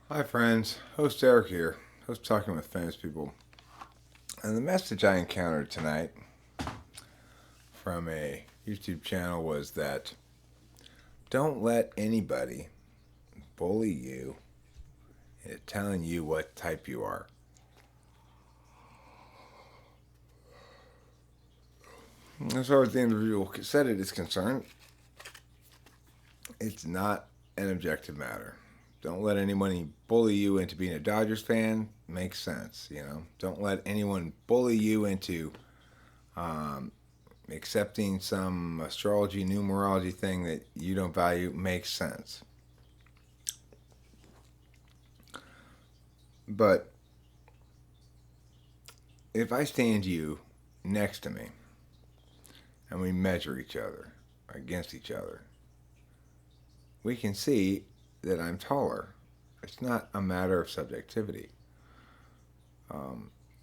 Hi, friends. Host Eric here. Host Talking with Famous People. And the message I encountered tonight from a YouTube channel was that don't let anybody bully you into telling you what type you are. As far as the individual said it is concerned, it's not an objective matter. Don't let anyone bully you into being a Dodgers fan. Makes sense, you know. Don't let anyone bully you into accepting some astrology, numerology thing that you don't value. Makes sense. But if I stand you next to me and we measure each other against each other, we can see that I'm taller. It's not a matter of subjectivity.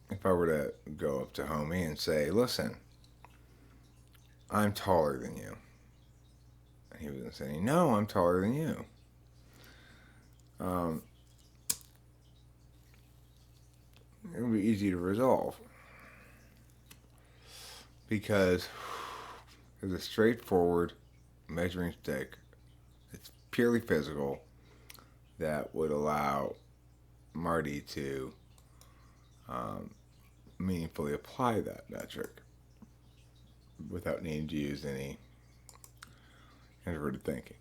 If I were to go up to homie and say, listen, I'm taller than you. And he was going to say, no, I'm taller than you. Um, it would be easy to resolve because there's a straightforward measuring stick. It's purely physical that would allow Marty to meaningfully apply that metric without needing to use any introverted thinking.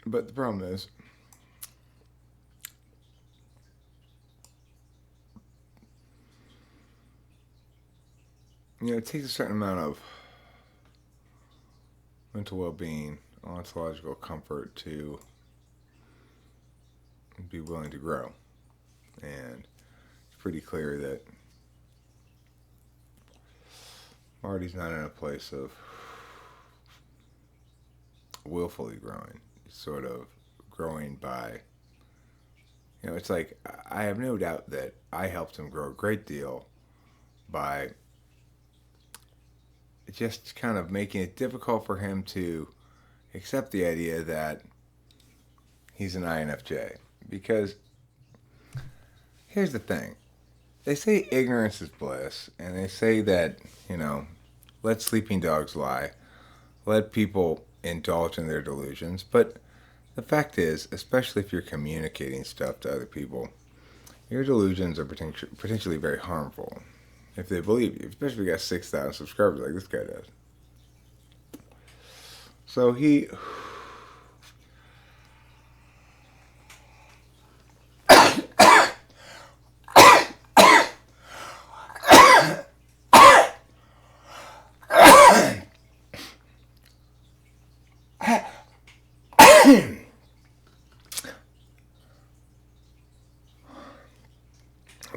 But the problem is, it takes a certain amount of mental well-being, ontological comfort to be willing to grow. And it's pretty clear that Marty's not in a place of willfully growing. He's sort of growing by, it's like I have no doubt that I helped him grow a great deal by just kind of making it difficult for him to accept the idea that he's an INFJ. Because here's the thing. They say ignorance is bliss, and they say that, let sleeping dogs lie. Let people indulge in their delusions. But the fact is, especially if you're communicating stuff to other people, your delusions are potentially very harmful if they believe you, especially if you got 6,000 subscribers like this guy does. So he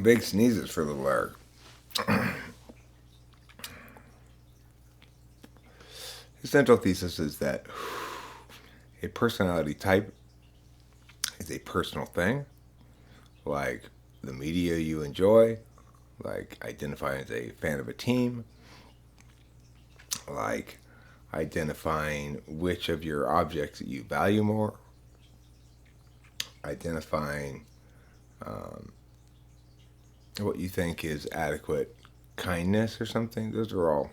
big sneezes for the Eric. His central thesis is that a personality type is a personal thing, like the media you enjoy, like identifying as a fan of a team, like identifying which of your objects that you value more, identifying what you think is adequate kindness or something. Those are all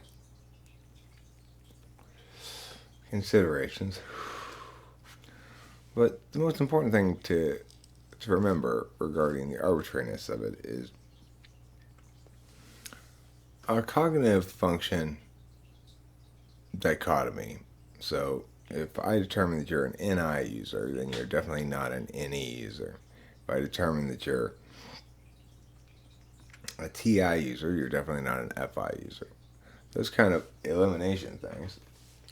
considerations. But the most important thing to remember regarding the arbitrariness of it is our cognitive function dichotomy. So if I determine that you're an NI user, then you're definitely not an NE user. If I determine that you're a TI user, you're definitely not an FI user. Those kind of elimination things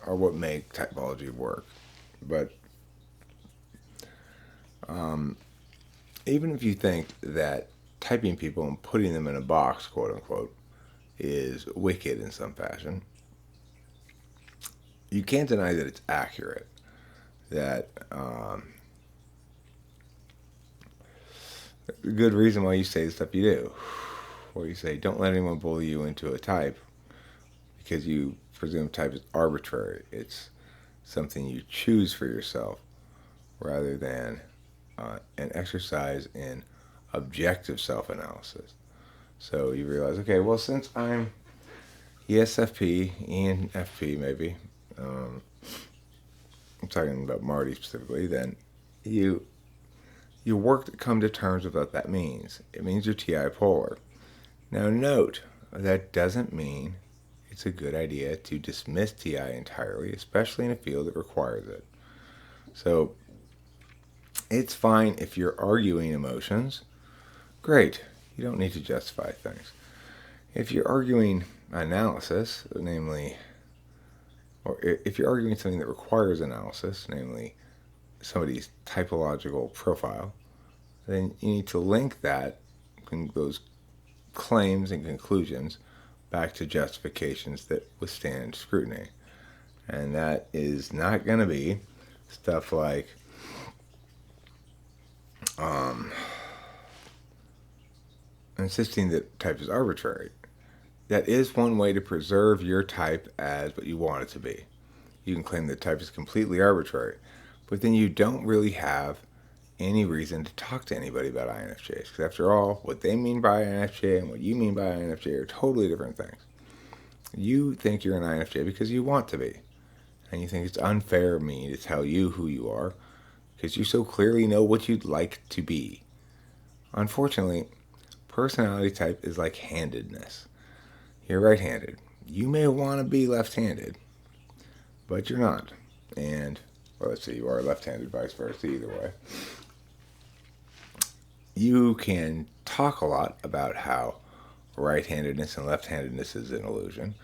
are what make typology work. But even if you think that typing people and putting them in a box, quote unquote, is wicked in some fashion, you can't deny that it's accurate. That a good reason why you say the stuff you do, or you say don't let anyone bully you into a type because you presume type is arbitrary. It's something you choose for yourself. rather than an exercise in objective self-analysis. So you realize, okay, well, since I'm ESFP, ENFP maybe, I'm talking about Marty specifically, then you work to come to terms with what that means. It means you're TI polar. Now note, that doesn't mean it's a good idea to dismiss TI entirely, especially in a field that requires it. So it's fine if you're arguing emotions. Great. You don't need to justify things. If you're arguing analysis, namely, or if you're arguing something that requires analysis, namely somebody's typological profile, then you need to link those claims and conclusions back to justifications that withstand scrutiny. And that is not going to be stuff like insisting that type is arbitrary. That is one way to preserve your type as what you want it to be. You can claim that type is completely arbitrary, but then you don't really have any reason to talk to anybody about INFJs, because after all, what they mean by INFJ and what you mean by INFJ are totally different things. You think you're an INFJ because you want to be, and you think it's unfair of me to tell you who you are because you so clearly know what you'd like to be. Unfortunately, personality type is like handedness. You're right-handed. You may want to be left-handed, but you're not. And, well, let's say you are left-handed, vice versa, either way. You can talk a lot about how right-handedness and left-handedness is an illusion.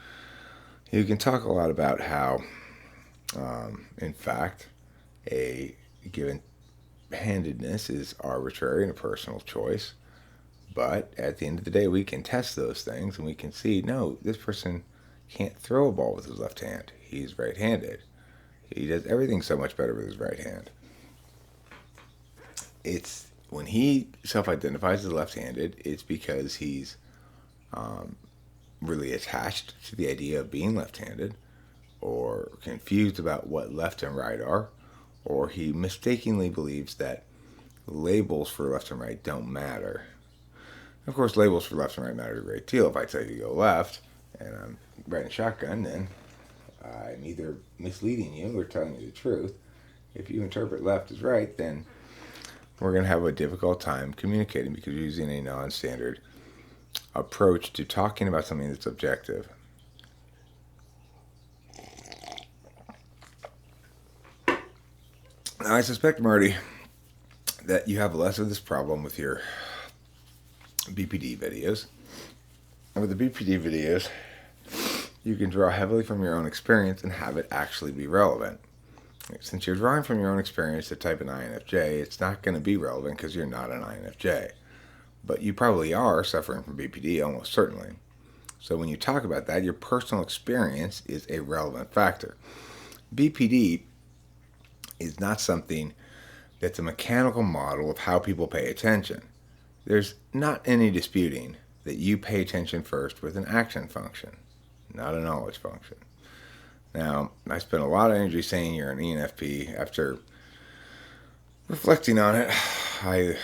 You can talk a lot about how, in fact, a given handedness is arbitrary and a personal choice. But at the end of the day, we can test those things and we can see, no, this person can't throw a ball with his left hand. He's right-handed. He does everything so much better with his right hand. It's when he self-identifies as left-handed, it's because he's really attached to the idea of being left-handed, or confused about what left and right are, or he mistakenly believes that labels for left and right don't matter. Of course, labels for left and right matter a great deal. If I tell you to go left and I'm riding shotgun, then I'm either misleading you or telling you the truth. If you interpret left as right, then we're going to have a difficult time communicating because you're using a non-standard approach to talking about something that's objective. Now, I suspect, Marty, that you have less of this problem with your BPD videos. And with the BPD videos, you can draw heavily from your own experience and have it actually be relevant. Since you're drawing from your own experience to type an INFJ, it's not going to be relevant because you're not an INFJ. But you probably are suffering from BPD, almost certainly. So when you talk about that, your personal experience is a relevant factor. BPD is not something that's a mechanical model of how people pay attention. There's not any disputing that you pay attention first with an action function, not a knowledge function. Now, I spent a lot of energy saying you're an ENFP. After reflecting on it, I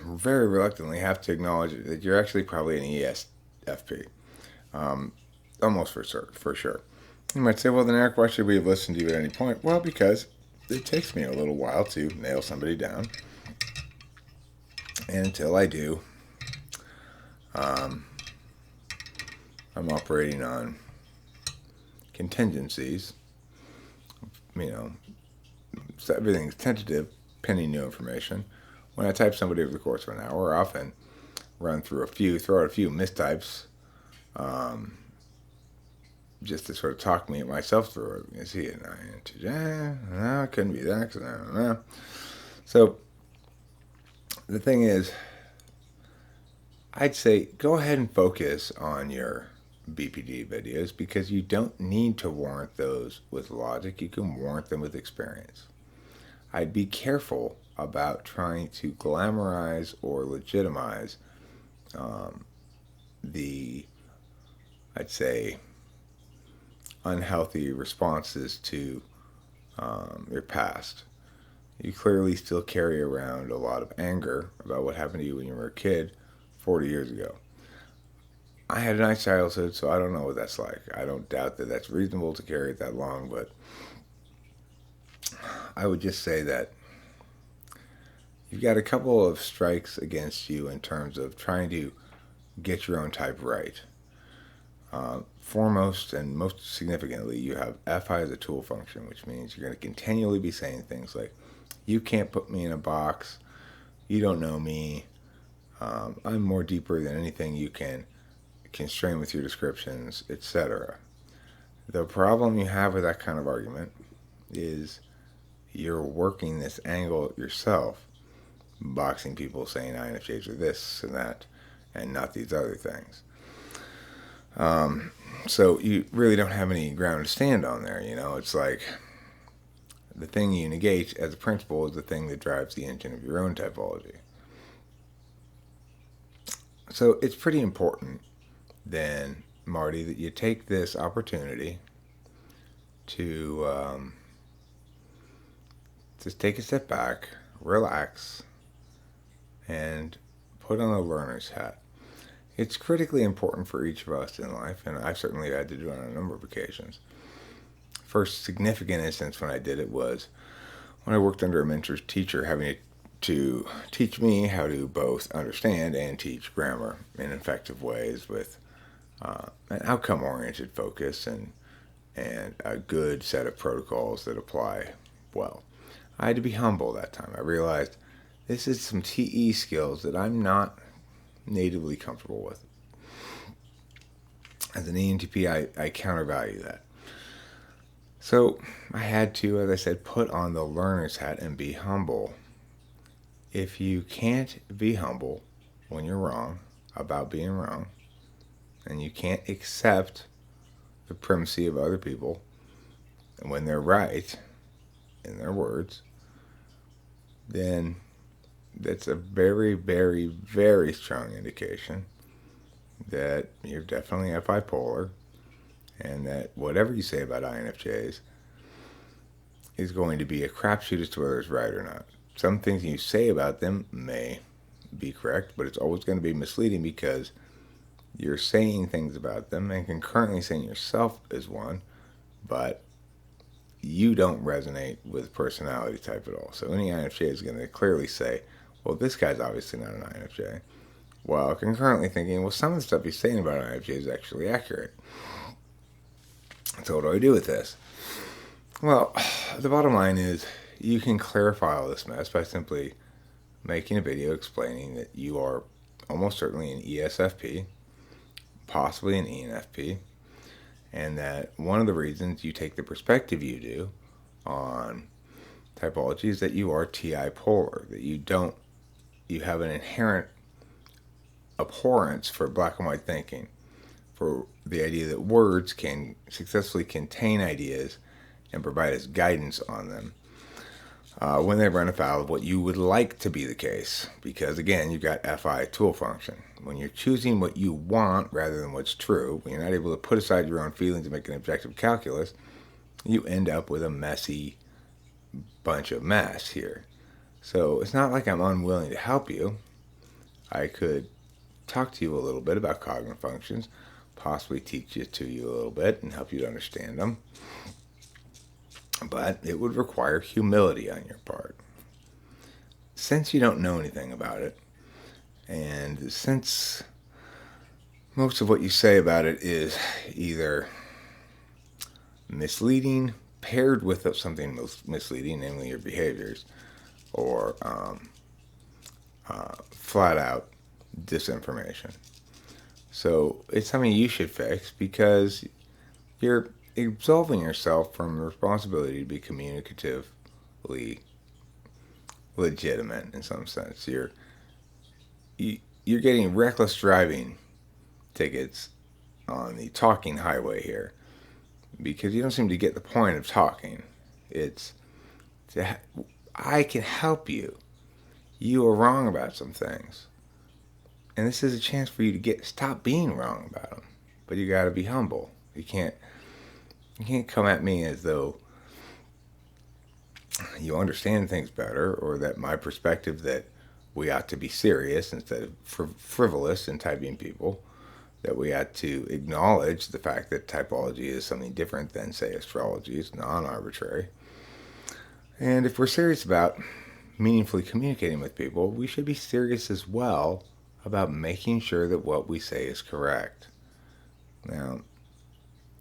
very reluctantly have to acknowledge that you're actually probably an ESFP. Almost for sure. You might say, well, then Eric, why should we have listened to you at any point? Well, because it takes me a little while to nail somebody down. And until I do, I'm operating on contingencies. So everything's tentative, pending new information. When I type somebody over the course of an hour, I often throw out a few mistypes, just to sort of talk myself through it. Is he an INTJ? No, it couldn't be that, because I don't know. So the thing is, I'd say go ahead and focus on your BPD videos because you don't need to warrant those with logic. You can warrant them with experience. I'd be careful about trying to glamorize or legitimize I'd say, unhealthy responses to your past. You clearly still carry around a lot of anger about what happened to you when you were a kid 40 years ago. I had a nice childhood, so I don't know what that's like. I don't doubt that that's reasonable to carry it that long, but I would just say that you've got a couple of strikes against you in terms of trying to get your own type right. Foremost and most significantly, you have FI as a tool function, which means you're going to continually be saying things like, you can't put me in a box, you don't know me, I'm more deeper than anything you can constrain with your descriptions, etc. The problem you have with that kind of argument is you're working this angle yourself, boxing people saying INFJs are this and that and not these other things. So you really don't have any ground to stand on there. It's like the thing you negate as a principle is the thing that drives the engine of your own typology. So it's pretty important then, Marty, that you take this opportunity to just take a step back, relax, and put on a learner's hat. It's critically important for each of us in life, and I've certainly had to do it on a number of occasions. First significant instance when I did it was when I worked under a mentor teacher having to teach me how to both understand and teach grammar in effective ways with an outcome-oriented focus and a good set of protocols that apply well. I had to be humble that time. I realized this is some TE skills that I'm not natively comfortable with. As an ENTP, I countervalue that. So I had to, as I said, put on the learner's hat and be humble. If you can't be humble when you're wrong about being wrong, and you can't accept the primacy of other people and when they're right in their words, then that's a very, very, very strong indication that you're definitely bipolar and that whatever you say about INFJs is going to be a crapshoot as to whether it's right or not. Some things you say about them may be correct, but it's always going to be misleading because you're saying things about them and concurrently saying yourself is one, but you don't resonate with personality type at all. So any INFJ is going to clearly say, well, this guy's obviously not an INFJ, while concurrently thinking, well, some of the stuff he's saying about INFJ is actually accurate. So what do I do with this? Well, the bottom line is you can clarify all this mess by simply making a video explaining that you are almost certainly an ESFP, possibly an ENFP, and that one of the reasons you take the perspective you do on typology is that you are TI polar, that you have an inherent abhorrence for black and white thinking, for the idea that words can successfully contain ideas and provide us guidance on them when they run afoul of what you would like to be the case. Because again, you've got FI tool function. When you're choosing what you want rather than what's true, when you're not able to put aside your own feelings and make an objective calculus, you end up with a messy bunch of mess here. So it's not like I'm unwilling to help you. I could talk to you a little bit about cognitive functions, possibly teach it to you a little bit and help you to understand them. But it would require humility on your part. Since you don't know anything about it, and since most of what you say about it is either misleading, paired with something misleading, namely your behaviors, or flat out disinformation. So it's something you should fix because you're absolving yourself from the responsibility to be communicatively legitimate in some sense. You're getting reckless driving tickets on the talking highway here because you don't seem to get the point of talking. It's I can help you. You are wrong about some things. And this is a chance for you to stop being wrong about them. But you got to be humble. You can't come at me as though you understand things better, or that my perspective that we ought to be serious instead of frivolous in typing people, that we ought to acknowledge the fact that typology is something different than, say, astrology. It's non-arbitrary. And if we're serious about meaningfully communicating with people, we should be serious as well about making sure that what we say is correct. Now,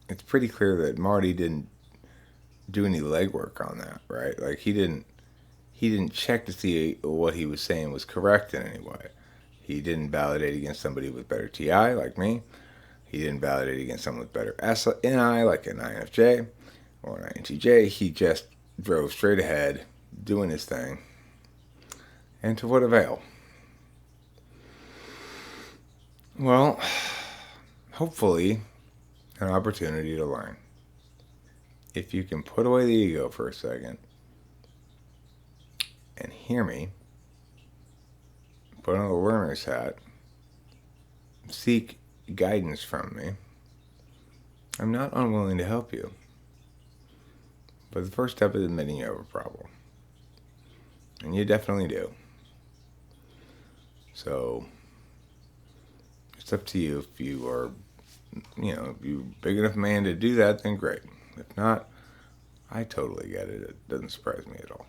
it's pretty clear that Marty didn't do any legwork on that, right? Like he didn't check to see what he was saying was correct in any way. He didn't validate against somebody with better TI like me. He didn't validate against someone with better SNI like an INFJ or an INTJ. He just drove straight ahead, doing his thing. And to what avail? Well, hopefully an opportunity to learn. If you can put away the ego for a second and hear me, put on the learner's hat, seek guidance from me, I'm not unwilling to help you. But the first step is admitting you have a problem. And you definitely do. So it's up to you. If you are, if you're a big enough man to do that, then great. If not, I totally get it. It doesn't surprise me at all.